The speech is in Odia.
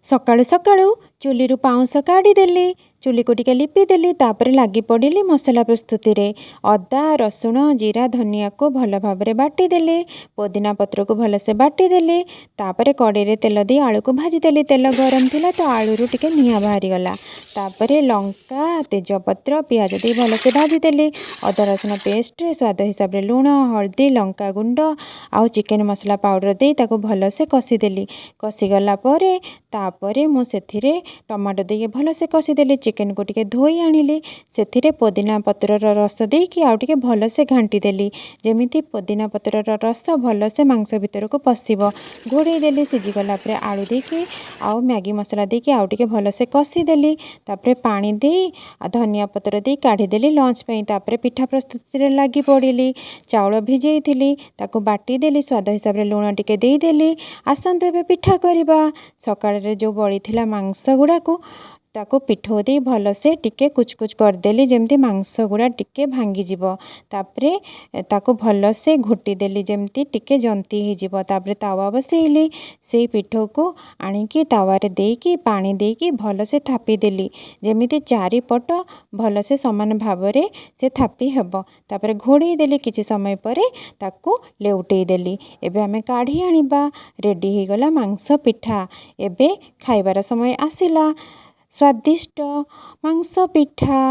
ସକାଳୁ ସକାଳୁ ଚୁଲିରୁ ପାଉଁଶ କାଢ଼ିଦେଲି। ଚୁଲିକୁ ଟିକେ ଲିପିଦେଲି। ତାପରେ ଲାଗି ପଡ଼ିଲି ମସଲା ପ୍ରସ୍ତୁତିରେ। ଅଦା, ରସୁଣ, ଜିରା, ଧନିଆକୁ ଭଲ ଭାବରେ ବାଟିଦେଲି। ପୋଦିନା ପତ୍ରକୁ ଭଲସେ ବାଟିଦେଲି। ତାପରେ କଡ଼େଇରେ ତେଲ ଦେଇ ଆଳୁକୁ ଭାଜିଦେଲି। ତେଲ ଗରମ ଥିଲା ତ ଆଳୁରୁ ଟିକେ ନିଆଁ ବାହାରିଗଲା। ତାପରେ ଲଙ୍କା, ତେଜପତ୍ର, ପିଆଜ ଦେଇ ଭଲସେ ଭାଜିଦେଲି। ଅଦା ରସୁଣ ପେଷ୍ଟରେ ସ୍ୱାଦ ହିସାବରେ ଲୁଣ, ହଳଦୀ, ଲଙ୍କା ଗୁଣ୍ଡ ଆଉ ଚିକେନ ମସଲା ପାଉଡ଼ର ଦେଇ ତାକୁ ଭଲସେ କଷିଦେଲି। କଷିଗଲା ପରେ ତାପରେ ମୁଁ ସେଥିରେ ଟମାଟୋ ଦେଇକି ଭଲସେ କଷିଦେଲି। ଚିକେନକୁ ଟିକେ ଧୋଇ ଆଣିଲି। ସେଥିରେ ପୋଦିନା ପତ୍ରର ରସ ଦେଇକି ଆଉ ଟିକେ ଭଲସେ ଘାଣ୍ଟିଦେଲି। ଯେମିତି ପୋଦିନା ପତ୍ରର ରସ ଭଲସେ ମାଂସ ଭିତରକୁ ପଶିବ। ଘୋଡ଼େଇ ଦେଲି। ସିଝିଗଲା ପରେ ଆଳୁ ଦେଇକି ଆଉ ମ୍ୟାଗି ମସଲା ଦେଇକି ଆଉ ଟିକେ ଭଲସେ କଷିଦେଲି। ତାପରେ ପାଣି ଦେଇ ଧନିଆ ପତ୍ର ଦେଇ କାଢ଼ିଦେଲି ଲଞ୍ଚ ପାଇଁ। ତାପରେ ପିଠା ପ୍ରସ୍ତୁତିରେ ଲାଗି ପଡ଼ିଲି। ଚାଉଳ ଭିଜେଇଥିଲି ତାକୁ ବାଟିଦେଲି। ସ୍ୱାଦ ହିସାବରେ ଲୁଣ ଟିକେ ଦେଇଦେଲି। ଆସନ୍ତୁ ଏବେ ପିଠା କରିବା। ସକାଳରେ ଯେଉଁ ବଳିଥିଲା ମାଂସ ଗୁଡ଼ାକୁ ତାକୁ ପିଠଉ ଦେଇ ଭଲସେ ଟିକେ କୁଚକୁଚ କରିଦେଲି ଯେମିତି ମାଂସ ଗୁଡ଼ା ଟିକେ ଭାଙ୍ଗିଯିବ। ତାପରେ ତାକୁ ଭଲସେ ଘୋଟିଦେଲି ଯେମିତି ଟିକେ ଜନ୍ତି ହେଇଯିବ। ତାପରେ ତାୱା ବସେଇଲି। ସେଇ ପିଠଉକୁ ଆଣିକି ତାୱାରେ ଦେଇକି ପାଣି ଦେଇକି ଭଲସେ ଥାପିଦେଲି ଯେମିତି ଚାରିପଟ ଭଲସେ ସମାନ ଭାବରେ ସେ ଥାପି ହେବ। ତାପରେ ଘୋଡ଼େଇ ଦେଲି। କିଛି ସମୟ ପରେ ତାକୁ ଲେଉଟେଇ ଦେଲି। ଏବେ ଆମେ କାଢ଼ି ଆଣିବା। ରେଡ଼ି ହେଇଗଲା ମାଂସ ପିଠା। ଏବେ ଖାଇବାର ସମୟ ଆସିଲା। ସ୍ୱାଦିଷ୍ଟ ମାଂସ ପିଠା।